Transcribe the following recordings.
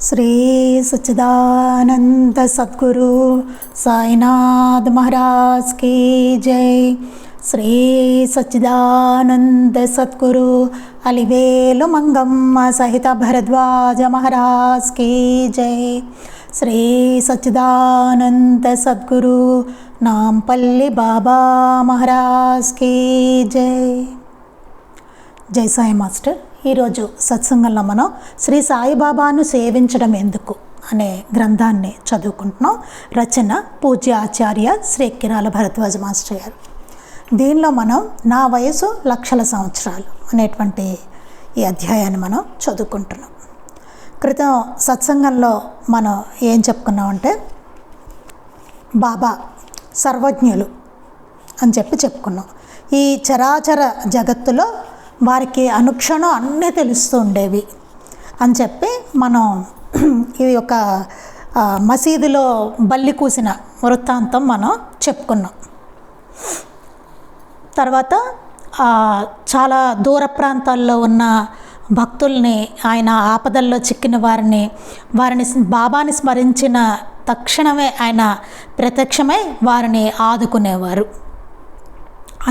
శ్రీ సచ్చిదానంద సద్గురు సాయినాథ్ మహారాజ్ की जय। శ్రీ సచ్చిదానంద సద్గురు అలివేలు మంగమ్మ సహిత భరద్వాజ మహారాజ్ की जय। శ్రీ సచ్చిదానంద సద్గురు నాంపల్లి బాబా మహారాజ్ की जय। జై సాయి మాస్టర్। ఈరోజు సత్సంగంలో మనం శ్రీ సాయిబాబాను సేవించడం ఎందుకు అనే గ్రంథాన్ని చదువుకుంటున్నాం। రచన పూజ్య ఆచార్య శ్రీ కిరాల భరద్వాజ మాస్టర్ గారు। దీనిలో మనం నా వయసు లక్షల సంవత్సరాలు అనేటువంటి ఈ అధ్యాయాన్ని మనం చదువుకుంటున్నాం। క్రితం సత్సంగంలో మనం ఏం చెప్పుకున్నామంటే బాబా సర్వజ్ఞులు అని చెప్పుకున్నాం। ఈ చరాచర జగత్తులో వారికి అనుక్షణం అన్నీ తెలుస్తూ ఉండేవి అని చెప్పి మనం ఇది ఒక మసీదులో బల్లి కూసిన వృత్తాంతం మనం చెప్పుకున్నాం। తర్వాత చాలా దూర ప్రాంతాల్లో ఉన్న భక్తుల్ని, ఆయన ఆపదల్లో చిక్కిన వారిని బాబాని స్మరించిన తక్షణమే ఆయన ప్రత్యక్షమై వారిని ఆదుకునేవారు।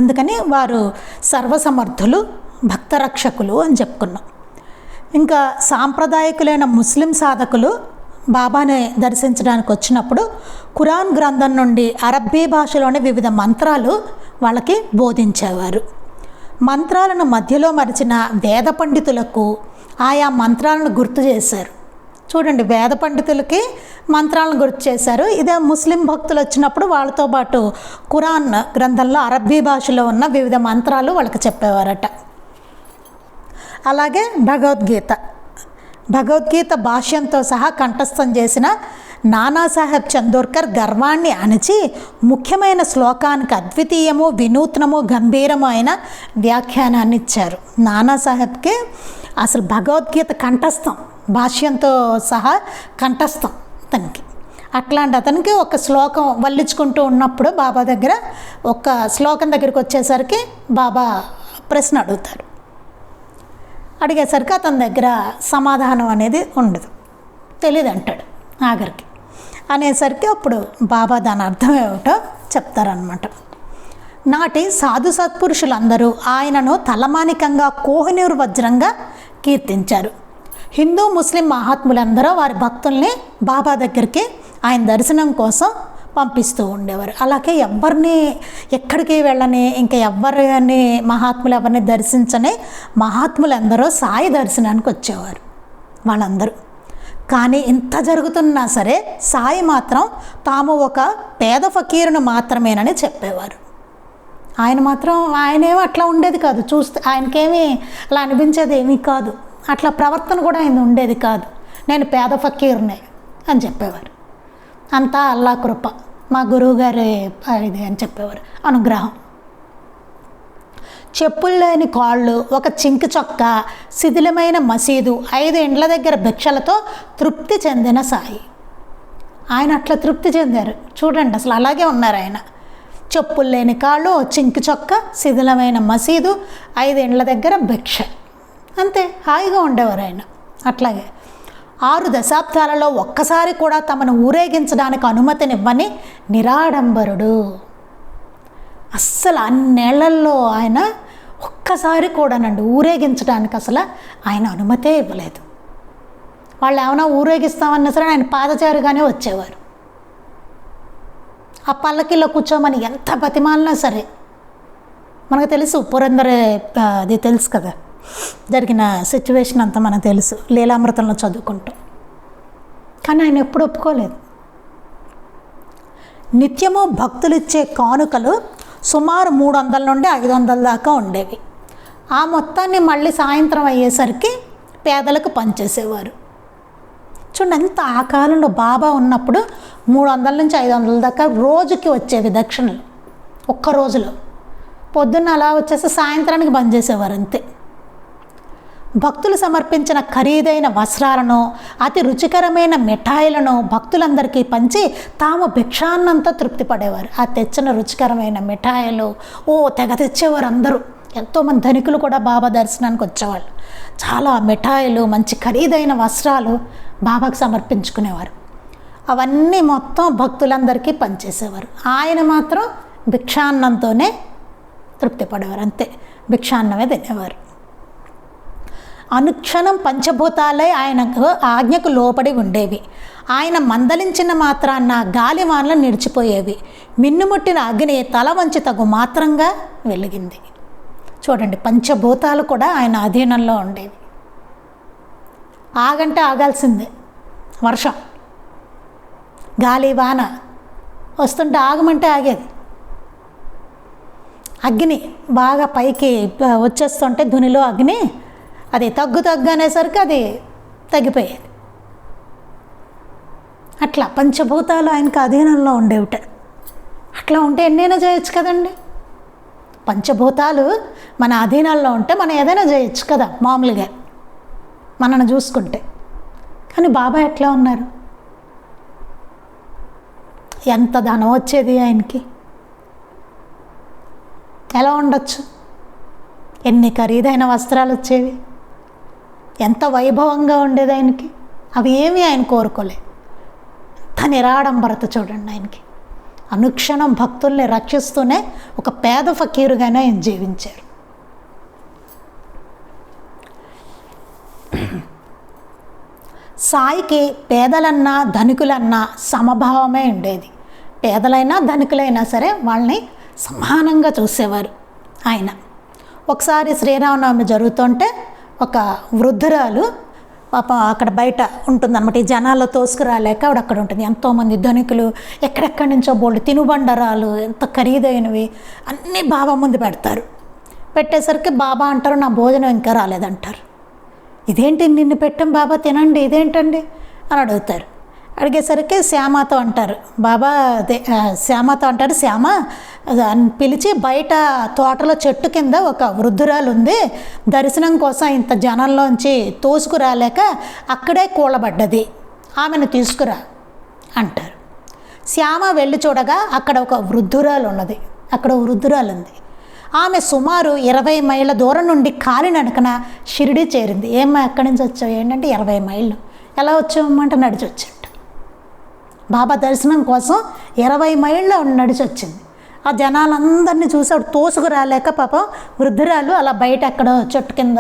అందుకని వారు సర్వసమర్థులు, భక్తరక్షకులు అని చెప్పుకున్నాం। ఇంకా సాంప్రదాయకులైన ముస్లిం సాధకులు బాబాని దర్శించడానికి వచ్చినప్పుడు ఖురాన్ గ్రంథం నుండి అరబ్బీ భాషలోని వివిధ మంత్రాలు వాళ్ళకి బోధించేవారు। మంత్రాలను మధ్యలో మరిచిన వేద పండితులకు ఆయా మంత్రాలను గుర్తు చేశారు। చూడండి, వేద పండితులకి మంత్రాలను గుర్తు చేశారు। ఇదే ముస్లిం భక్తులు వచ్చినప్పుడు వాళ్ళతో పాటు ఖురాన్ గ్రంథంలో అరబ్బీ భాషలో ఉన్న వివిధ మంత్రాలు వాళ్ళకి చెప్పేవారట। అలాగే భగవద్గీత భాష్యంతో సహా కంఠస్థం చేసిన నానాసాహెబ్ చందోర్కర్ గర్వాన్ని అణిచి ముఖ్యమైన శ్లోకానికి అద్వితీయము, వినూత్నము, గంభీరము అయిన వ్యాఖ్యానాన్ని ఇచ్చారు। నానాసాహెబ్కి అసలు భగవద్గీత కంఠస్థం, భాష్యంతో సహా కంఠస్థం అతనికి। అట్లాంటి అతనికి ఒక శ్లోకం వల్లించుకుంటూ ఉన్నప్పుడు బాబా దగ్గర ఒక శ్లోకం దగ్గరికి వచ్చేసరికి బాబా ప్రశ్న అడుగుతారు। అడిగేసరికి అతని దగ్గర సమాధానం అనేది ఉండదు, తెలియదు అంటాడు ఆఖరికి। అనేసరికి అప్పుడు బాబా దాని అర్థం ఏమిటో చెప్తారనమాట। నాటి సాధు సత్పురుషులందరూ ఆయనను తలమానికంగా కోహినూరు వజ్రంగా కీర్తించారు। హిందూ ముస్లిం మహాత్ములందరూ వారి భక్తుల్ని బాబా దగ్గరికి ఆయన దర్శనం కోసం పంపిస్తూ ఉండేవారు। అలాగే ఎవరిని ఎక్కడికి వెళ్ళని, ఇంకా ఎవరిని మహాత్ములు ఎవరిని దర్శించని మహాత్ములందరూ సాయి దర్శనానికి వచ్చేవారు వాళ్ళందరూ। కానీ ఇంత జరుగుతున్నా సరే సాయి మాత్రం తాము ఒక పేద ఫకీరును మాత్రమేనని చెప్పేవారు। ఆయనేమో అట్లా ఉండేది కాదు, చూస్తే ఆయనకేమీ అలా అనిపించేది ఏమీ కాదు, అట్లా ప్రవర్తన కూడా ఆయన ఉండేది కాదు। నేను పేద ఫకీర్నే అని చెప్పేవారు। అంతా అల్లా కృప, మా గురువుగారి ఇది అని చెప్పేవారు, అనుగ్రహం। చెప్పులు లేని కాళ్ళు, ఒక చింకి చొక్క, శిథిలమైన మసీదు, 5 ఇండ్ల దగ్గర భిక్షలతో తృప్తి చెందిన సాయి। ఆయన అట్లా తృప్తి చెందారు చూడండి, అసలు అలాగే ఉన్నారు ఆయన। చెప్పులు లేని కాళ్ళు, చింకి చొక్క, శిథిలమైన మసీదు, 5 ఇండ్ల దగ్గర భిక్ష, అంతే హాయిగా ఉండేవారు ఆయన। అట్లాగే 6 దశాబ్దాలలో ఒక్కసారి కూడా తమను ఊరేగించడానికి అనుమతినివ్వని నిరాడంబరుడు। అస్సలు అన్నేళ్లలో ఆయన ఒక్కసారి కూడానండి ఊరేగించడానికి అసలు ఆయన అనుమతే ఇవ్వలేదు। వాళ్ళు ఏమైనా ఊరేగిస్తామన్నా సరే ఆయన పాదచారిగానే వచ్చేవారు। ఆ పల్లకిలో కూర్చోమని ఎంత బతిమాలినా సరే, మనకు తెలుసు పురందర అది తెలుసు కదా, జరిగిన సిచ్యువేషన్ అంతా మనకు తెలుసు, లీలామృతంలో చదువుకుంటాం। కానీ ఆయన ఎప్పుడు ఒప్పుకోలేదు। నిత్యము భక్తులిచ్చే కానుకలు సుమారు 300 నుండి 500 దాకా ఉండేవి। ఆ మొత్తాన్ని మళ్ళీ సాయంత్రం అయ్యేసరికి పేదలకు పనిచేసేవారు। చూడండి, ఎంత ఆ కాలంలో బాబా ఉన్నప్పుడు 300 నుంచి 500 దాకా రోజుకి వచ్చేవి దక్షిణలు, ఒక్క రోజులో। పొద్దున్న అలా వచ్చేసి సాయంత్రానికి బంద్ చేసేవారు అంతే। భక్తులు సమర్పించిన ఖరీదైన వస్త్రాలను, అతి రుచికరమైన మిఠాయిలను భక్తులందరికీ పంచి తాము భిక్షాన్నంతా తృప్తి పడేవారు। ఆ తెచ్చిన రుచికరమైన మిఠాయిలు తెగ తెచ్చేవారు అందరూ, ఎంతోమంది ధనికులు కూడా బాబా దర్శనానికి వచ్చేవాళ్ళు. చాలా మిఠాయిలు, మంచి ఖరీదైన వస్త్రాలు బాబాకు సమర్పించుకునేవారు. అవన్నీ మొత్తం భక్తులందరికీ పనిచేసేవారు. ఆయన మాత్రం భిక్షాన్నంతోనే తృప్తి పడేవారు, అంతే, భిక్షాన్నమే తినేవారు. అనుక్షణం పంచభూతాలే ఆయనకు ఆజ్ఞకు లోపడి ఉండేవి. ఆయన మందలించిన మాత్రాన్న గాలివానలు నిలిచిపోయేవి. మిన్నుముట్టిన అగ్ని తల వంచి తగు మాత్రంగా వెలిగింది. చూడండి, పంచభూతాలు కూడా ఆయన అధీనంలో ఉండేవి. ఆగంటే ఆగాల్సిందే. వర్షం, గాలి, వాన వస్తుంటే ఆగమంటే ఆగేది. అగ్ని బాగా పైకి వచ్చేస్తుంటే ధునిలో అగ్ని అది తగ్గు అనేసరికి అది తగ్గిపోయేది. అట్లా పంచభూతాలు ఆయనకు అధీనంలో ఉండేవిట. అట్లా ఉంటే ఎన్నైనా చేయొచ్చు కదండి. పంచభూతాలు మన అధీనంలో ఉంటే మనం ఏదైనా చేయొచ్చు కదా మామూలుగా మనల్ని చూసుకుంటే. కానీ బాబా ఎట్లా ఉన్నారు? ఎంత ధనం వచ్చేది ఆయనకి, ఎలా ఉండొచ్చు? ఎన్ని ఖరీదైన వస్త్రాలు వచ్చేవి, ఎంత వైభవంగా ఉండేది ఆయనకి. అవి ఏమీ ఆయన కోరుకోలే. అంత నిరాడంబరత చూడండి ఆయనకి. అనుక్షణం భక్తుల్ని రక్షిస్తూనే ఒక పేద ఫకీరుగానే ఆయన జీవించారు. సాయికి పేదలన్నా ధనికులన్నా సమభావమే ఉండేది. పేదలైనా ధనికులైనా సరే వాళ్ళని సమానంగా చూసేవారు ఆయన. ఒకసారి శ్రీరామనవమి జరుగుతుంటే ఒక వృద్ధురాలు పాప అక్కడ బయట ఉంటుందన్నమాట. ఈ జనాల్లో తోసుకురాలేక ఆవిడ అక్కడ ఉంటుంది. ఎంతోమంది ధనికులు ఎక్కడెక్కడి నుంచో బోల్డ్ తినుబండరాలు, ఎంత ఖరీదైనవి అన్నీ బాబా ముందు పెడతారు. పెట్టేసరికి బాబా అంటారు, నా భోజనం ఇంకా రాలేదంటారు. ఇదేంటి, నిన్ను పెట్టాం బాబా, తినండి, ఇదేంటండి అని అడుగుతారు. అడిగేసరికి శ్యామతో అంటారు, బాబా అదే శ్యామతో అంటారు, శ్యామ అని పిలిచి బయట తోటలో చెట్టు కింద ఒక వృద్ధురాలు ఉంది, దర్శనం కోసం ఇంత జనంలోంచి తోసుకురాలేక అక్కడే కూలబడ్డది, ఆమెను తీసుకురా అంటారు. శ్యామ వెళ్ళి చూడగా అక్కడ ఒక వృద్ధురాలు ఉన్నది. అక్కడ వృద్ధురాలు ఉంది. ఆమె సుమారు 20 మైళ్ళ దూరం నుండి కాలినడకన షిరిడి చేరింది. ఏమ్మా ఎక్కడి నుంచి వచ్చావు? ఏంటంటే 20 మైళ్ళు. ఎలా వచ్చావమ్మంటే నడిచి వచ్చాడు. బాబా దర్శనం కోసం 20 మైళ్ళ నడిచి వచ్చింది. ఆ జనాలందరినీ చూసి ఆవిడ తోసుకు రాలేక పాపం వృద్ధురాలు అలా బయట ఎక్కడో చెట్టు కింద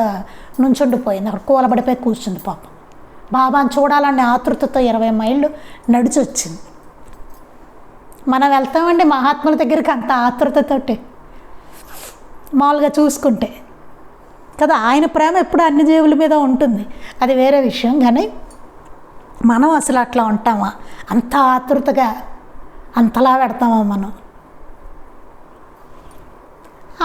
నుంచుండిపోయింది. అక్కడ కూలబడిపోయి కూర్చుంది పాపం. బాబాని చూడాలనే ఆతృతతో 20 మైళ్ళు నడిచి వచ్చింది. మనం వెళ్తామండి మహాత్ముల దగ్గరికి అంత ఆతృతతోటి, మామూలుగా చూసుకుంటే కదా. ఆయన ప్రేమ ఎప్పుడు అన్ని జీవుల మీద ఉంటుంది, అది వేరే విషయం. కానీ మనం అసలు అట్లా ఉంటామా? అంత ఆతృతగా అంతలా పెడతామా మనం?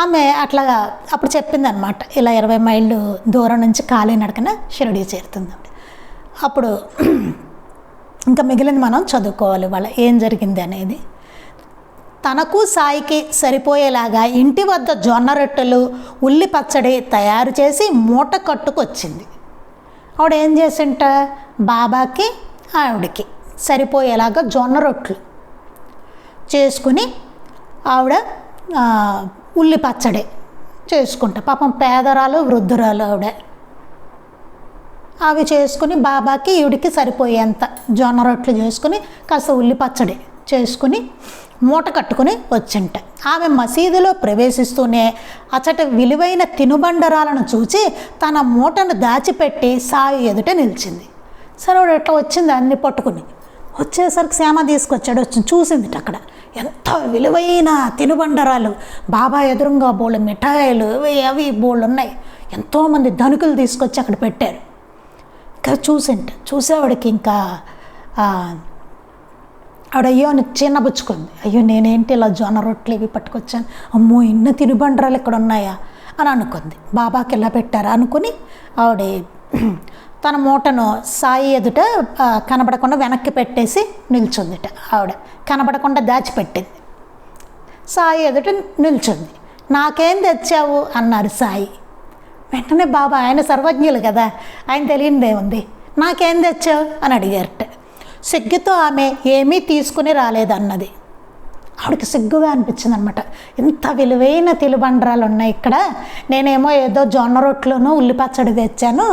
ఆమె అట్లాగా అప్పుడు చెప్పిందనమాట, ఇలా 20 మైళ్ళు దూరం నుంచి కాలినడకన షిరిడి చేరుతుంది. అప్పుడు ఇంకా మిగిలింది మనం చదువుకోవాలి, వాళ్ళ ఏం జరిగింది అనేది. తనకు సాయికి సరిపోయేలాగా ఇంటి వద్ద జొన్న రొట్టెలు, ఉల్లి పచ్చడి తయారు చేసి మూట కట్టుకొచ్చింది. ఆవిడ ఏం చేసింట, బాబాకి ఆవిడకి సరిపోయేలాగా జొన్న రొట్టెలు చేసుకుని ఆవిడ ఉల్లి పచ్చడి చేసుకుంటా. పాపం పేదరాలు, వృద్ధురాలు ఆవిడ. అవి చేసుకుని బాబాకి ఈవిడికి సరిపోయేంత జొన్న రొట్టెలు చేసుకుని కాస్త ఉల్లి పచ్చడి చేసుకుని మూట కట్టుకుని వచ్చింట. ఆమె మసీదులో ప్రవేశిస్తూనే అచట విలువైన తినుబండరాలను చూచి తన మూటను దాచిపెట్టి సాయి ఎదుట నిలిచింది. సరే వాడు ఎట్లా వచ్చింది అన్ని పట్టుకుని వచ్చేసరికి శ్యామ తీసుకొచ్చాడు. వచ్చి చూసింది అక్కడ ఎంత విలువైన తినుబండరాలు, బాబా ఎదురుగా బోళ్ళు మిఠాయిలు అవి బోళ్ళు ఉన్నాయి. ఎంతోమంది ధనికులు తీసుకొచ్చి అక్కడ పెట్టారు. ఇంకా చూసేవాడికి ఇంకా ఆవిడ అయ్యో అని చిన్నబుచ్చుకుంది. అయ్యో నేనేంటి ఇలా జొన్న రొట్టెలు ఇవి పట్టుకొచ్చాను, అమ్మో ఇన్ని తినుబండరాలు ఇక్కడ ఉన్నాయా అని అనుకుంది. బాబాకి ఇలా పెట్టారా అనుకుని ఆవిడ తన మూటను సాయి ఎదుట కనబడకుండా వెనక్కి పెట్టేసి నిల్చుందిట. ఆవిడ కనబడకుండా దాచిపెట్టింది. సాయి ఎదుట నిల్చుంది. నాకేం తెచ్చావు అన్నారు సాయి. వెంటనే బాబా, ఆయన సర్వజ్ఞులు కదా, ఆయన తెలియనిదేముంది, నాకేం తెచ్చావు అని అడిగారట. సిగ్గుతో ఆమె ఏమీ తీసుకుని రాలేదన్నది. ఆవిడకి సిగ్గుగా అనిపించింది అనమాట. ఇంత విలువైన తినుబండరాలు ఉన్నాయి ఇక్కడ, నేనేమో ఏదో జొన్న రొట్లును ఉల్లి పచ్చడి తెచ్చాను,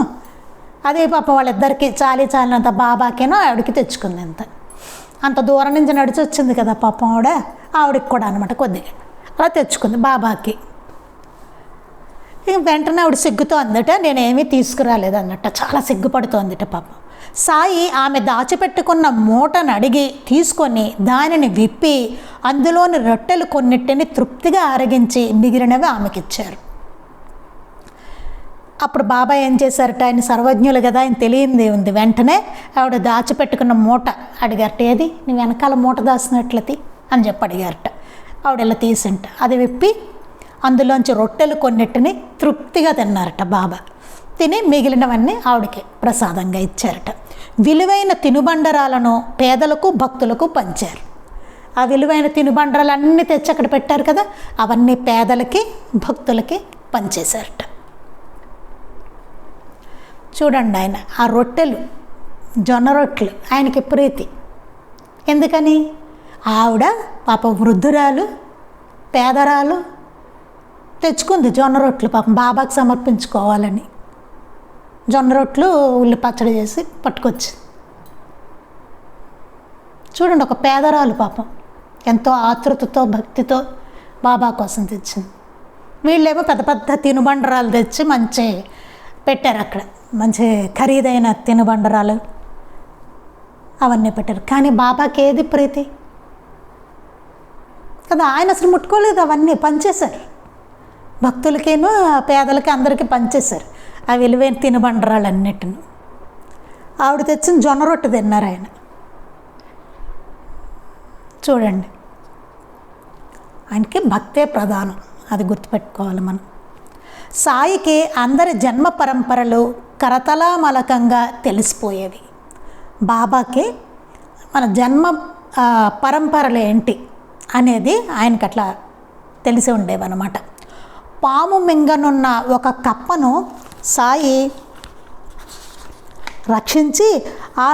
అదే పాపం వాళ్ళిద్దరికి చాలినంత బాబాకేనో ఆవిడకి తెచ్చుకుంది. అంత దూరం నుంచి నడిచి వచ్చింది కదా పాపం ఆవిడకి కూడా అనమాట కొద్దిగా అలా తెచ్చుకుంది బాబాకి. వెంటనే ఆవిడ సిగ్గుతో అందట నేనేమీ తీసుకురాలేదు అన్నట్ట, చాలా సిగ్గుపడుతోందిట పాపం. సాయి ఆమె దాచిపెట్టుకున్న మూటను అడిగి తీసుకొని దానిని విప్పి అందులోని రొట్టెలు కొన్నిటిని తృప్తిగా అరగించి మిగిలినవి ఆమెకిచ్చారు. అప్పుడు బాబా ఏం చేశారట, ఆయన సర్వజ్ఞులు కదా, ఆయన తెలియంది ఉంది. వెంటనే ఆవిడ దాచిపెట్టుకున్న మూట అడిగారట, ఏది నీ వెనకాల మూట దాచినట్లది అని చెప్పి అడిగారట. ఆవిడ ఇలా తీసింట అది విప్పి అందులోంచి రొట్టెలు కొన్నిటిని తృప్తిగా తిన్నారట బాబా. తిని మిగిలినవన్నీ ఆవిడకి ప్రసాదంగా ఇచ్చారట. విలువైన తినుబండరాలను పేదలకు భక్తులకు పంచారు. ఆ విలువైన తినుబండరాలన్నీ తెచ్చి అక్కడ పెట్టారు కదా, అవన్నీ పేదలకి భక్తులకి పంచేశారట. చూడండి, ఆయన ఆ రొట్టెలు జొన్న రొట్టెలు ఆయనకి ప్రీతి. ఎందుకని? ఆవిడ పాపం వృద్ధురాలు పేదరాలు తెచ్చుకుంది జొన్న రొట్టెలు పాపం బాబాకి సమర్పించుకోవాలని. జొన్న రొట్టెలు ఉల్లి పచ్చడి చేసి పట్టుకొచ్చి చూడండి, ఒక పేదరాలు పాపం ఎంతో ఆతృతతో భక్తితో బాబా కోసం తెచ్చింది. వీళ్ళేమో పెద్ద పెద్ద తినుబండరాలు తెచ్చి మంచి పెట్టారు అక్కడ, మంచి ఖరీదైన తినుబండరాలు అవన్నీ పెట్టారు. కానీ బాబాకి ఏది ప్రీతి కదా, ఆయన అసలు ముట్టుకోలేదు, అవన్నీ పంచేశారు. భక్తులకేమో పేదలకి అందరికీ పంచేశారు ఆ విలువైన తినుబండరాలన్నిటిని. ఆవిడ తెచ్చిన జొన్న రొట్టె తిన్నారు ఆయన. చూడండి, ఆయనకి భక్తే ప్రధానం, అది గుర్తుపెట్టుకోవాలి మనం. సాయికి అందరి జన్మ పరంపరలు కరతలామలకంగా తెలిసిపోయేవి. బాబాకి మన జన్మ పరంపరలు ఏంటి అనేది ఆయనకి అట్లా తెలిసి ఉండేవన్నమాట. పాము మింగనున్న ఒక కప్పను సాయి రక్షించి ఆ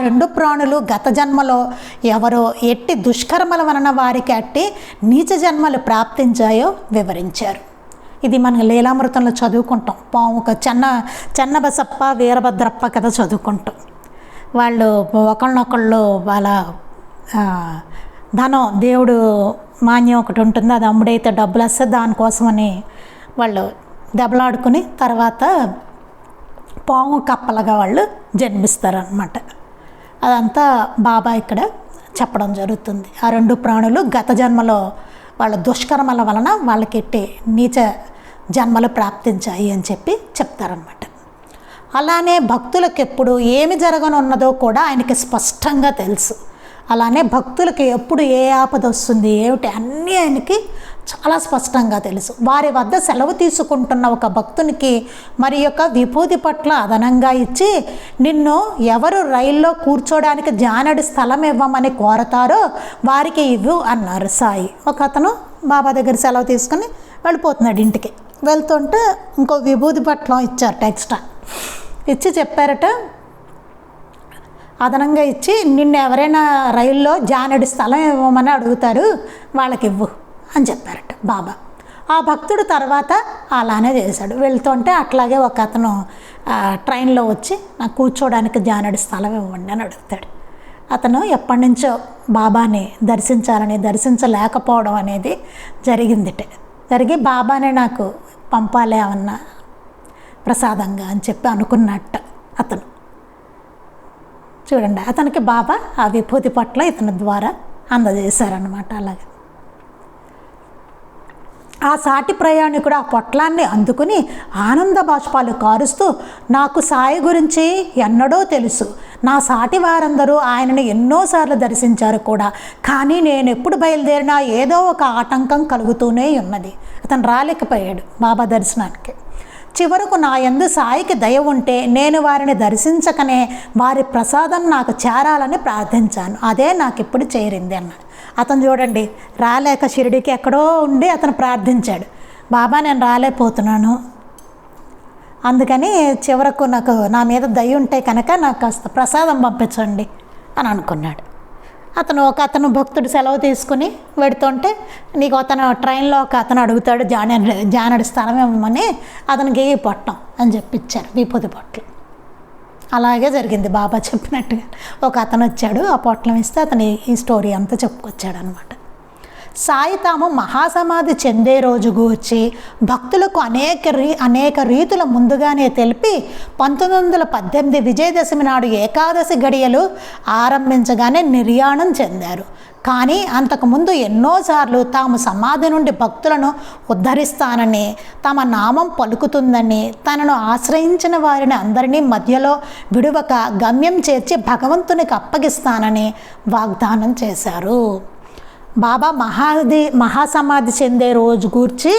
రెండు ప్రాణులు గత జన్మలో ఎవరో ఎట్టి దుష్కర్మల వలన వారికి అట్టి నీచ జన్మలు ప్రాప్తించాయో వివరించారు. ఇది మనం లీలామృతంలో చదువుకుంటాం. పాముక చెన్నబసప్ప వీరభద్రప్ప కథ చదువుకుంటాం. వాళ్ళు ఒకళ్ళనొకళ్ళు వాళ్ళ ధనం దేవుడు మాన్యం ఒకటి ఉంటుంది, అది అమ్ముడైతే డబ్బులు వస్తే దానికోసమని వాళ్ళు దెబ్బలాడుకుని తర్వాత పాము కప్పలుగా వాళ్ళు జన్మిస్తారనమాట. అదంతా బాబా ఇక్కడ చెప్పడం జరుగుతుంది. ఆ రెండు ప్రాణులు గత జన్మలో వాళ్ళ దుష్కర్మల వలన వాళ్ళకి ఎట్టి నీచ జన్మలు ప్రాప్తించాయి అని చెప్పి చెప్తారనమాట. అలానే భక్తులకు ఎప్పుడు ఏమి జరగనున్నదో కూడా ఆయనకి స్పష్టంగా తెలుసు. అలానే భక్తులకి ఎప్పుడు ఏ ఆపద వస్తుంది ఏమిటి అన్నీ ఆయనకి చాలా స్పష్టంగా తెలుసు. వారి వద్ద సెలవు తీసుకుంటున్న ఒక భక్తునికి మరి యొక్క విభూతి పట్ల అదనంగా ఇచ్చి, నిన్ను ఎవరు రైల్లో కూర్చోడానికి జానడి స్థలం ఇవ్వమని కోరతారో వారికి ఇవ్వు అన్నారు సాయి. ఒక అతను బాబా దగ్గర సెలవు తీసుకుని వెళ్ళిపోతున్నాడు ఇంటికి. వెళ్తుంటే ఇంకో విభూతి పట్లం ఇచ్చారట, ఎక్స్ట్రా ఇచ్చి చెప్పారట, అదనంగా ఇచ్చి నిన్ను ఎవరైనా రైల్లో జానడి స్థలం ఇవ్వమని అడుగుతారు వాళ్ళకి ఇవ్వు అని చెప్పారట బాబా. ఆ భక్తుడు తర్వాత అలానే చేశాడు. వెళ్తుంటే అట్లాగే ఒక అతను ట్రైన్లో వచ్చి నాకు కూర్చోడానికి జానడి స్థలం ఇవ్వండి అని అడుగుతాడు. అతను ఎప్పటి నుంచో బాబాని దర్శించలేకపోవడం అనేది జరిగి బాబానే నాకు పంపాలి అన్న ప్రసాదంగా అని చెప్పి అనుకున్నట్ట అతను. చూడండి, అతనికి బాబా ఆ విభూతి పట్ల ఇతని ద్వారా అందజేశారనమాట. అలాగే ఆ సాటి ప్రయాణికుడు ఆ పొట్లాన్ని అందుకుని ఆనంద బాష్పాలు కారుస్తూ, నాకు సాయి గురించి ఎన్నడో తెలుసు, నా సాటి వారందరూ ఆయనని ఎన్నోసార్లు దర్శించారు కూడా, కానీ నేను ఎప్పుడు బయలుదేరినా ఏదో ఒక ఆటంకం కలుగుతూనే ఉన్నది. అతను రాలేకపోయాడు బాబా దర్శనానికి. చివరకు నా యందు సాయికి దయ ఉంటే నేను వారిని దర్శించకనే వారి ప్రసాదం నాకు చేరాలని ప్రార్థించాను, అదే నాకు ఇప్పుడు చేరింది అన్నాడు. అతను చూడండి, రాలేక షిరిడికి ఎక్కడో ఉండి అతను ప్రార్థించాడు, బాబా నేను రాలేకపోతున్నాను, అందుకని చివరకు నాకు నా మీద దయ ఉంటే కనుక నాకు కాస్త ప్రసాదం పంపించండి అని అనుకున్నాడు. ఒక అతను భక్తుడు సెలవు తీసుకుని వెడుతుంటే నీకు అతను ట్రైన్లో ఒక అతను అడుగుతాడు జానడి స్థలం ఇవ్వమని, అతనికి ఈ పొట్టం అని చెప్పిచ్చారు, విభూతి పొట్లం. అలాగే జరిగింది బాబా చెప్పినట్టుగా. ఒక అతను వచ్చాడు, ఆ పొట్లం ఇస్తే అతను ఈ స్టోరీ అంతా చెప్పుకొచ్చాడు అనమాట. సాయి తాము మహాసమాధి చెందే రోజు గూర్చి భక్తులకు అనేక రీతుల ముందుగానే తెలిపి 1918 విజయదశమి నాడు ఏకాదశి గడియలు ఆరంభించగానే నిర్యాణం చెందారు. కానీ అంతకుముందు ఎన్నోసార్లు తాము సమాధి నుండి భక్తులను ఉద్ధరిస్తానని, తమ నామం పలుకుతుందని, తనను ఆశ్రయించిన వారిని అందరినీ మధ్యలో విడువక గమ్యం చేర్చి భగవంతునికి అప్పగిస్తానని వాగ్దానం చేశారు. బాబా మహాసమాధి చెందే రోజు గూర్చి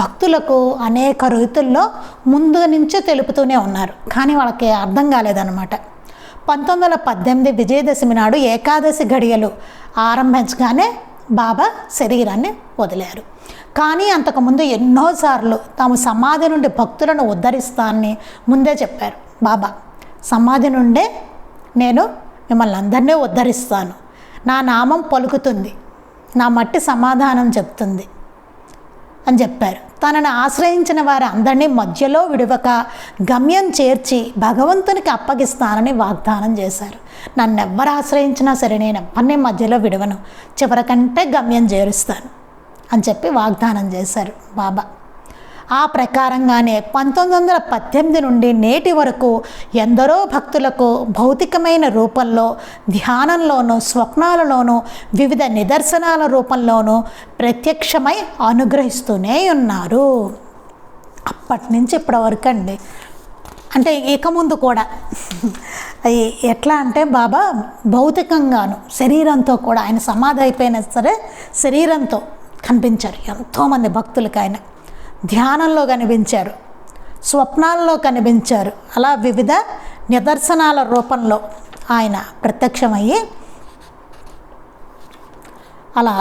భక్తులకు అనేక రీతుల్లో ముందు నుంచే తెలుపుతూనే ఉన్నారు, కానీ వాళ్ళకి అర్థం కాలేదన్నమాట. 1918 విజయదశమి నాడు ఏకాదశి గడియలు ఆరంభించగానే బాబా శరీరాన్ని వదిలారు. కానీ అంతకుముందు ఎన్నోసార్లు తాము సమాధి నుండి భక్తులను ఉద్ధరిస్తానని ముందే చెప్పారు. బాబా సమాధి నుండే నేను మిమ్మల్ని అందరినీ ఉద్ధరిస్తాను, నా నామం పలుకుతుంది, నా మట్టి సమాధానం చెప్తుంది అని చెప్పారు. తనను ఆశ్రయించిన వారి అందరినీ మధ్యలో విడవక గమ్యం చేర్చి భగవంతునికి అప్పగిస్తానని వాగ్దానం చేశారు. నన్ను ఎవ్వరు ఆశ్రయించినా సరే నేను ఎవరిని మధ్యలో విడవను, చివరికంటే గమ్యం చేరుస్తాను అని చెప్పి వాగ్దానం చేశారు బాబా. ఆ ప్రకారంగానే 1918 నుండి నేటి వరకు ఎందరో భక్తులకు భౌతికమైన రూపంలో, ధ్యానంలోనూ, స్వప్నాలలోనూ, వివిధ నిదర్శనాల రూపంలోనూ ప్రత్యక్షమై అనుగ్రహిస్తూనే ఉన్నారు. అప్పటి నుంచి ఇప్పటి వరకు అండి. అంటే ఇక ముందు కూడా ఎట్లా అంటే బాబా భౌతికంగాను శరీరంతో కూడా, ఆయన సమాధి అయిపోయినా సరే శరీరంతో కనిపించారు ఎంతోమంది భక్తులకి. ఆయన ధ్యానంలో కనిపించారు, స్వప్నాల్లో కనిపించారు, అలా వివిధ నిదర్శనాల రూపంలో ఆయన ప్రత్యక్షమయ్యి అలా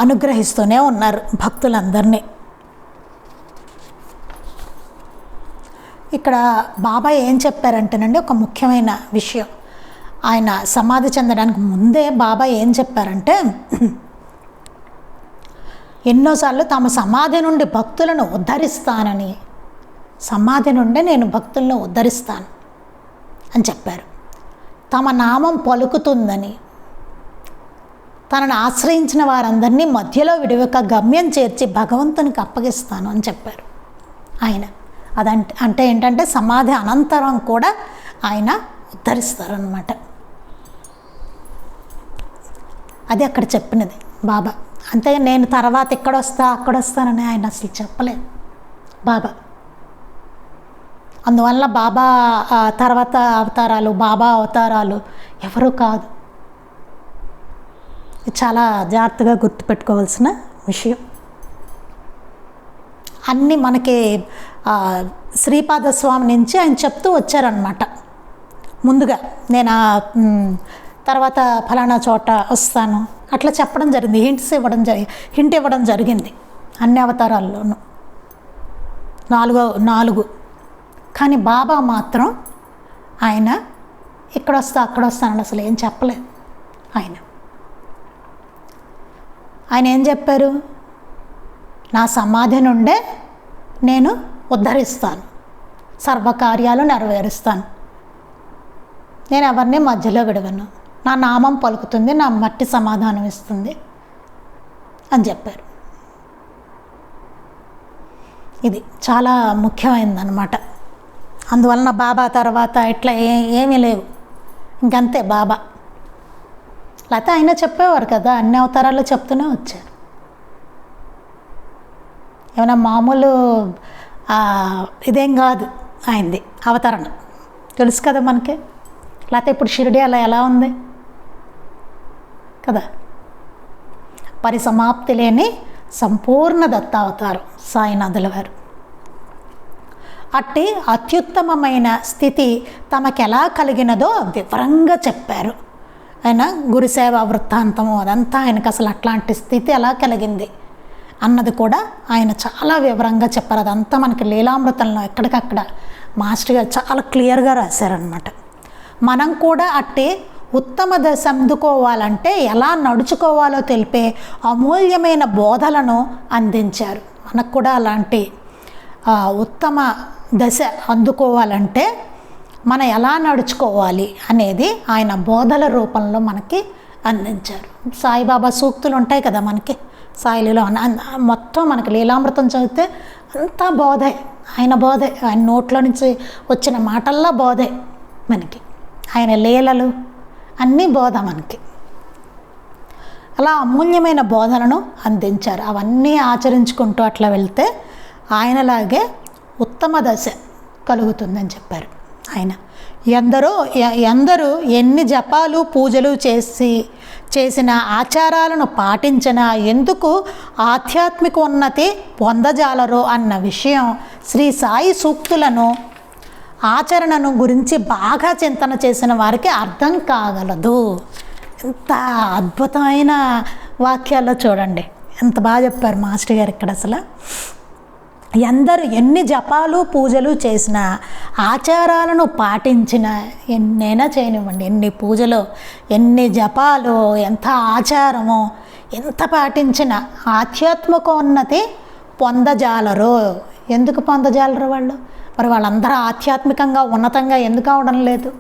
అనుగ్రహిస్తూనే ఉన్నారు భక్తులందరినీ. ఇక్కడ బాబా ఏం చెప్పారంటేనండి, ఒక ముఖ్యమైన విషయం. ఆయన సమాధి చెందడానికి ముందే బాబా ఏం చెప్పారంటే, ఎన్నోసార్లు తమ సమాధి నుండి భక్తులను ఉద్ధరిస్తానని, సమాధి నుండి నేను భక్తులను ఉద్ధరిస్తాను అని చెప్పారు. తమ నామం పలుకుతుందని, తనను ఆశ్రయించిన వారందరినీ మధ్యలో విడివక గమ్యం చేర్చి భగవంతునికి అప్పగిస్తాను అని చెప్పారు ఆయన. అంటే ఏంటంటే సమాధి అనంతరం కూడా ఆయన ఉద్ధరిస్తారనమాట. అది అక్కడ చెప్పినది బాబా. అంతే, నేను తర్వాత ఇక్కడ వస్తా అక్కడ వస్తానని ఆయన అసలు చెప్పలేదు బాబా. అందువల్ల బాబా తర్వాత అవతారాలు, బాబా అవతారాలు ఎవరు కాదు. ఇది చాలా జాగ్రత్తగా గుర్తుపెట్టుకోవాల్సిన విషయం. అన్నీ మనకి శ్రీపాదస్వామి నుంచి ఆయన చెప్తూ వచ్చారనమాట ముందుగా. నేను తర్వాత ఫలానా చోట వస్తాను అట్లా చెప్పడం జరిగింది, హింట్ ఇవ్వడం జరిగింది అన్ని అవతారాల్లోనూ 4. కానీ బాబా మాత్రం ఆయన ఇక్కడ వస్తా అక్కడ వస్తానని అసలు ఏం చెప్పలేదు. ఆయన ఏం చెప్పారు, నా సమాధి నుండే నేను ఉద్ధరిస్తాను, సర్వకార్యాలు నెరవేరుస్తాను, నేను ఎవరిని మధ్యలో విడవను, నా నామం పలుకుతుంది, నా మట్టి సమాధానం ఇస్తుంది అని చెప్పారు. ఇది చాలా ముఖ్యమైనదన్నమాట. అందువలన బాబా తర్వాత ఇట్లా ఏమీ లేవు, ఇంకంతే బాబా. లేకపోతే ఆయన చెప్పేవారు కదా, అన్ని అవతారాలు చెప్తూనే వచ్చారు. ఏమైనా మామూలు ఇదేం కాదు ఆయనది అవతరణ, తెలుసు కదా మనకి. లేకపోతే ఇప్పుడు షిరిడి అలా ఎలా ఉంది కదా, పరిసమాప్తి లేని సంపూర్ణ దత్తావతారం సాయినాథుల వారు. అట్టి అత్యుత్తమమైన స్థితి తమకెలా కలిగినదో వివరంగా చెప్పారు ఆయన. గురుసేవ వృత్తాంతము అదంతా ఆయనకు అసలు అట్లాంటి స్థితి ఎలా కలిగింది అన్నది కూడా ఆయన చాలా వివరంగా చెప్పారు. అదంతా మనకి లీలామృతంలో ఎక్కడికక్కడ మాస్టర్ గారు చాలా క్లియర్గా రాశారనమాట. మనం కూడా అట్టి ఉత్తమ దశ అందుకోవాలంటే ఎలా నడుచుకోవాలో తెలిపే అమూల్యమైన బోధలను అందించారు. మనకు కూడా అలాంటి ఉత్తమ దశ అందుకోవాలంటే మనం ఎలా నడుచుకోవాలి అనేది ఆయన బోధల రూపంలో మనకి అందించారు. సాయిబాబా సూక్తులు ఉంటాయి కదా మనకి, సాయిలీలో మొత్తం మనకి లీలామృతం చదివితే అంతా బోధే, ఆయన బోధే, ఆయన నోట్లో నుంచి వచ్చిన మాటల్లా బోధే మనకి, ఆయన లీలలు అన్నీ బోధ మనకి. అలా అమూల్యమైన బోధనను అందించారు. అవన్నీ ఆచరించుకుంటూ అట్లా వెళ్తే ఆయనలాగే ఉత్తమ దశ కలుగుతుందని చెప్పారు ఆయన. ఎందరూ ఎన్ని జపాలు పూజలు చేసిన ఆచారాలను పాటించిన ఎందుకు ఆధ్యాత్మిక ఉన్నతి పొందజాలరో అన్న విషయం శ్రీ సాయి సూక్తులను ఆచరణను గురించి బాగా చింతన చేసిన వారికి అర్థం కాగలదు. ఎంత అద్భుతమైన వాక్యాల్లో చూడండి, ఎంత బాగా చెప్పారు మాస్టర్ గారు ఇక్కడ. అసలు ఎన్ని జపాలు పూజలు చేసిన ఆచారాలను పాటించిన, ఎన్నైనా చేయనివ్వండి, ఎన్ని పూజలు ఎన్ని జపాలు ఎంత ఆచారమో ఎంత పాటించిన ఆధ్యాత్మికోన్నతి పొందజాలరు. ఎందుకు పొందజాలరు వాళ్ళు? మరి వాళ్ళందరూ ఆధ్యాత్మికంగా ఉన్నతంగా ఎందుకు అవడం లేదు?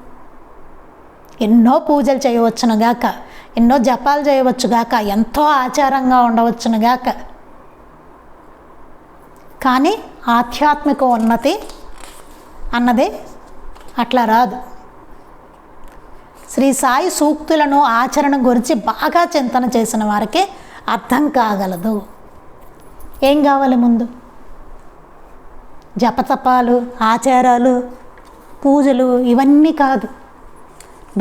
ఎన్నో పూజలు చేయవచ్చునుగాక, ఎన్నో జపాలు చేయవచ్చుగాక, ఎంతో ఆచారంగా ఉండవచ్చునుగాక, కానీ ఆధ్యాత్మిక ఉన్నతి అన్నది అట్లా రాదు. శ్రీ సాయి సూక్తులను ఆచరణ గురించి బాగా చింతన చేసిన వారికి అర్థం కాగలదు. ఏం కావాలి ముందు? జపతపాలు, ఆచారాలు, పూజలు ఇవన్నీ కాదు.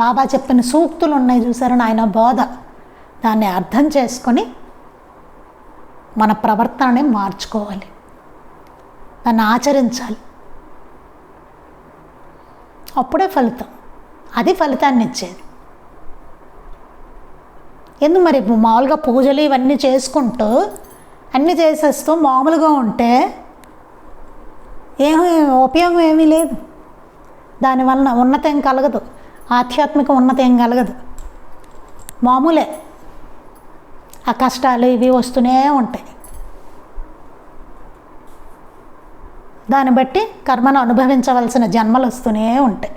బాబా చెప్పిన సూక్తులు ఉన్నాయి చూసారని ఆయన బోధ, దాన్ని అర్థం చేసుకొని మన ప్రవర్తనని మార్చుకోవాలి, దాన్ని ఆచరించాలి. అప్పుడే ఫలితం, అది ఫలితాన్ని ఇచ్చేది. ఎందుకు మరి మామూలుగా పూజలు ఇవన్నీ చేసుకుంటూ అన్నీ చేసేస్తూ మామూలుగా ఉంటే ఉపయోగం ఏమీ లేదు. దానివలన ఉన్నతి ఏం కలగదు, ఆధ్యాత్మిక ఉన్నతి ఏం కలగదు. మామూలే, ఆ కష్టాలు ఇవి వస్తూనే ఉంటాయి. దాన్ని బట్టి కర్మను అనుభవించవలసిన జన్మలు వస్తూనే ఉంటాయి.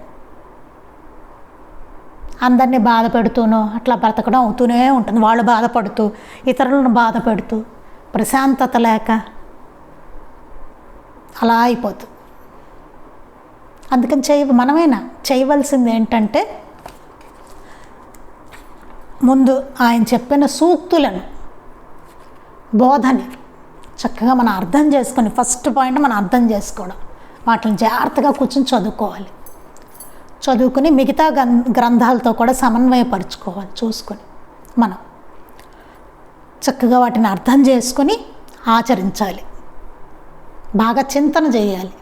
అందరినీ బాధ పెడుతూనో అట్లా బ్రతకడం అవుతూనే ఉంటుంది. వాళ్ళు బాధపడుతూ, ఇతరులను బాధ పెడుతూ, ప్రశాంతత లేక అలా అయిపోతుంది. అందుకని మనమైనా చేయవలసింది ఏంటంటే, ముందు ఆయన చెప్పిన సూక్తులను, బోధని చక్కగా మనం అర్థం చేసుకొని, ఫస్ట్ పాయింట్ మనం అర్థం చేసుకోవడం, వాటిని జాగ్రత్తగా కూర్చొని చదువుకోవాలి. చదువుకుని మిగతా గ్రంథాలతో కూడా సమన్వయపరుచుకోవాలి. చూసుకొని మనం చక్కగా వాటిని అర్థం చేసుకొని ఆచరించాలి. బాగా చింతన చేయాలి.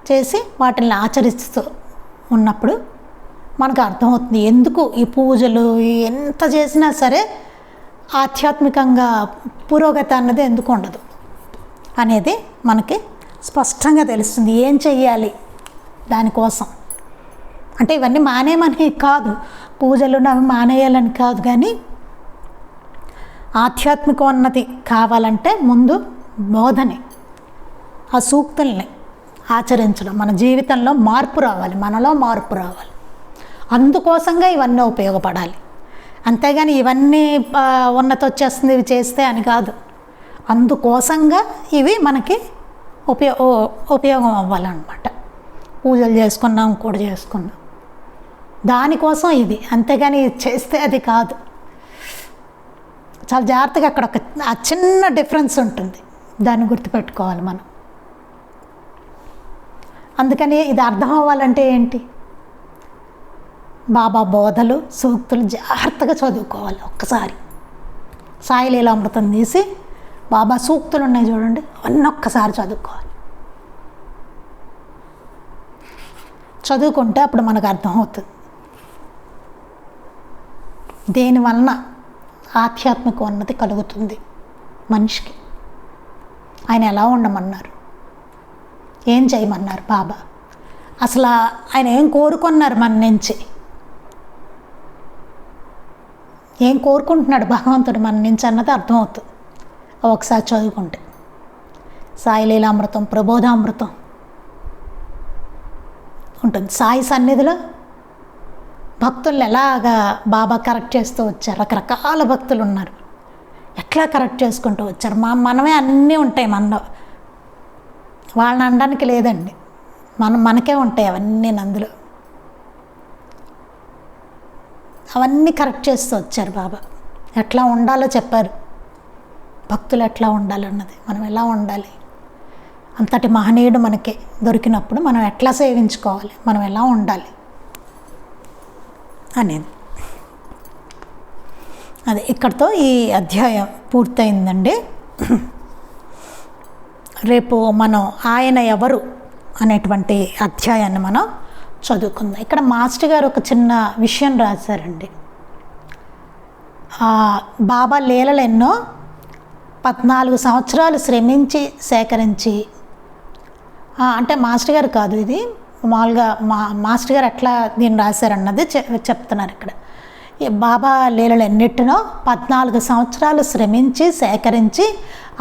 చేసి వాటిని ఆచరిస్తూ ఉన్నప్పుడు మనకు అర్థమవుతుంది ఎందుకు ఈ పూజలు ఎంత చేసినా సరే ఆధ్యాత్మికంగా పురోగతి అన్నది ఎందుకు ఉండదు అనేది మనకి స్పష్టంగా తెలుస్తుంది. ఏం చెయ్యాలి దానికోసం అంటే ఇవన్నీ మానేయమని కాదు, పూజలు అవి మానేయాలని కాదు, కానీ ఆధ్యాత్మిక ఉన్నతి కావాలంటే ముందు బోధని, ఆ సూక్తుల్ని ఆచరించడం, మన జీవితంలో మార్పు రావాలి, మనలో మార్పు రావాలి. అందుకోసంగా ఇవన్నీ ఉపయోగపడాలి. అంతేగాని ఇవన్నీ ఉన్నతి వచ్చేస్తుంది ఇవి చేస్తే అని కాదు. అందుకోసంగా ఇవి మనకి ఉపయోగం అవ్వాలన్నమాట. పూజలు చేసుకున్నాం, కూడా చేసుకున్నాం, దానికోసం ఇది. అంతేగాని ఇది చేస్తే అది కాదు. చాలా జాగ్రత్తగా అక్కడ ఒక చిన్న డిఫరెన్స్ ఉంటుంది, దాన్ని గుర్తుపెట్టుకోవాలి మనం. అందుకని ఇది అర్థం అవ్వాలంటే ఏంటి? బాబా బోధలు, సూక్తులు జాగ్రత్తగా చదువుకోవాలి. ఒక్కసారి సాయి లీలామృతం తీసి బాబా సూక్తులు ఉన్నాయి చూడండి, అవన్నీ ఒక్కసారి చదువుకోవాలి. చదువుకుంటే అప్పుడు మనకు అర్థమవుతుంది దేనివలన ఆధ్యాత్మిక ఉన్నతి కలుగుతుంది మనిషికి. ఆయన ఎలా ఉండమన్నారు, ఏం చేయమన్నారు బాబా, అసలు ఆయన ఏం కోరుకున్నారు మన నుంచి, ఏం కోరుకుంటున్నాడు భగవంతుడు మన నుంచి అన్నది అర్థమవుతుంది ఒకసారి చదువుకుంటే. సాయి లీలామృతం, ప్రబోధామృతం ఉంటుంది. సాయి సన్నిధిలో భక్తులు ఎలాగా బాబా కరెక్ట్ చేస్తూ వచ్చారు. రకరకాల భక్తులు ఉన్నారు, ఎట్లా కరెక్ట్ చేసుకుంటూ వచ్చారు. మనమే అన్నీ ఉంటాయి మనలో, వాళ్ళని అనడానికి లేదండి, మనకే ఉంటాయి అవన్నీ. అందులో అవన్నీ కరెక్ట్ చేస్తూ వచ్చారు బాబా. ఎట్లా ఉండాలో చెప్పారు, భక్తులు ఎట్లా ఉండాలన్నది, మనం ఎలా ఉండాలి. అంతటి మహనీయుడు మనకి దొరికినప్పుడు మనం ఎట్లా సేవించుకోవాలి, మనం ఎలా ఉండాలి అనేది. అదే ఇక్కడితో ఈ అధ్యాయం పూర్తయిందండి. రేపు మనం ఆయన ఎవరు అనేటువంటి అధ్యాయాన్ని మనం చదువుకుందాం. ఇక్కడ మాస్టర్ గారు ఒక చిన్న విషయం రాశారండి. బాబా లీలలు ఎన్నో 14 సంవత్సరాలు శ్రమించి సేకరించి, అంటే మాస్టర్ గారు కాదు, ఇది మామూలుగా మాస్టర్ గారు ఎట్లా దీన్ని రాశారన్నది చెప్తున్నారు ఇక్కడ. ఈ బాబా లీలలు ఎన్నిటినో 14 సంవత్సరాలు శ్రమించి సేకరించి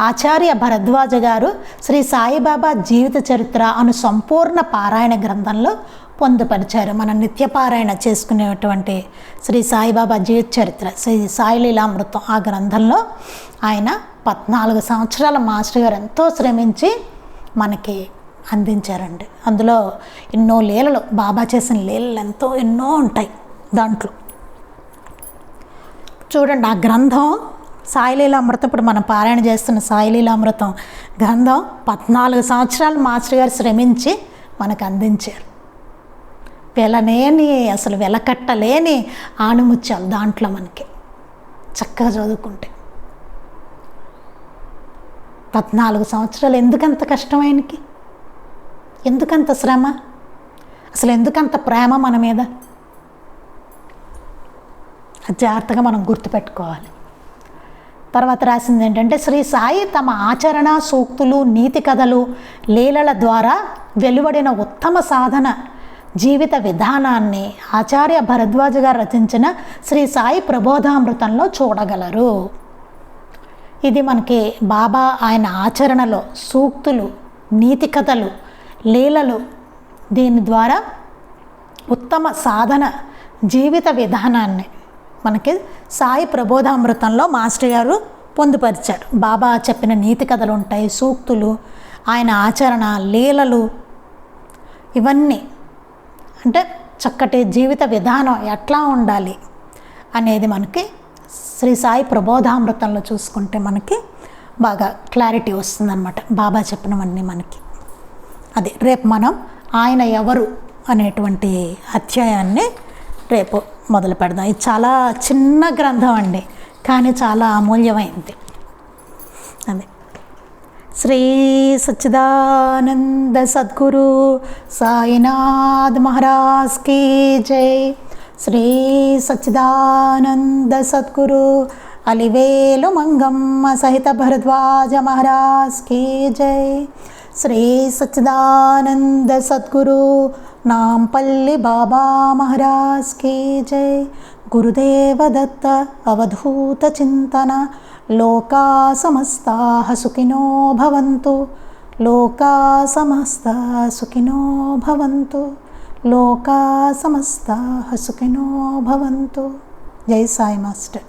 ఆచార్య భరద్వాజ గారు శ్రీ సాయిబాబా జీవిత చరిత్ర అను సంపూర్ణ పారాయణ గ్రంథంలో పొందుపరిచారు. మనం నిత్యపారాయణ చేసుకునేటువంటి శ్రీ సాయిబాబా జీవిత చరిత్ర, శ్రీ సాయి లీలామృతం, ఆ గ్రంథంలో ఆయన 14 సంవత్సరాల మాస్టర్ గారు ఎంతో శ్రమించి మనకి అందించారండి. అందులో ఎన్నో లీలలు, బాబా చేసిన లీలలు ఎన్నో ఉంటాయి దాంట్లో. చూడండి, ఆ గ్రంథం సాయి లీలామృతం, ఇప్పుడు మనం పారాయణ చేస్తున్న సాయి లీలామృతం గ్రంథం 14 సంవత్సరాలు మాస్టర్ గారు శ్రమించి మనకు అందించారు. అసలు వెలకట్టలేని ఆణిముత్యాలు దాంట్లో మనకి చక్కగా చదువుకుంటే. 14 సంవత్సరాలు ఎందుకంత కష్టం ఆయనకి, ఎందుకంత శ్రమ, అసలు ఎందుకంత ప్రేమ మన మీద, జాగ్రత్తగా మనం గుర్తుపెట్టుకోవాలి. తర్వాత రాసింది ఏంటంటే, శ్రీ సాయి తమ ఆచరణ సూక్తులు, నీతి కథలు, లీలల ద్వారా వెలువడిన ఉత్తమ సాధన జీవిత విధానాన్ని ఆచార్య భరద్వాజ గారు రచించిన శ్రీ సాయి ప్రబోధామృతంలో చూడగలరు. ఇది మనకి బాబా ఆయన ఆచరణలో సూక్తులు, నీతి కథలు, లీలలు, దీని ద్వారా ఉత్తమ సాధన జీవిత విధానాన్ని మనకి సాయి ప్రబోధామృతంలో మాస్టర్ గారు పొందుపరిచారు. బాబా చెప్పిన నీతి కథలు ఉంటాయి, సూక్తులు, ఆయన ఆచరణ, లీలలు, ఇవన్నీ అంటే చక్కటి జీవిత విధానం ఎట్లా ఉండాలి అనేది మనకి శ్రీ సాయి ప్రబోధామృతంలో చూసుకుంటే మనకి బాగా క్లారిటీ వస్తుందన్నమాట, బాబా చెప్పినవన్నీ మనకి. అది రేపు మనం ఆయన ఎవరు అనేటువంటి అధ్యాయాన్ని రేపు మొదలు పెడదాం. ఇది చాలా చిన్న గ్రంథం అండి, కానీ చాలా అమూల్యమైంది. అది శ్రీ సచ్చిదానంద సద్గురు సాయినాథ్ మహారాజ్ కీ జై. శ్రీ సచ్చిదానంద సద్గురు అలివేలు మంగమ్మ సహిత భరద్వాజ మహారాజ్ కీ జై. శ్రీ సచ్చిదానంద సద్గురు నాంపల్లి బాబా మహారాజ్ కీ జై. గురుదేవ దత్త అవధూత చింతన. లోకా సమస్తాః సుఖినో భవంతు. లోకా సమస్తాః సుఖినో భవంతు. లోకా సమస్తాః సుఖినో భవంతు. జై సాయి మాస్టర్.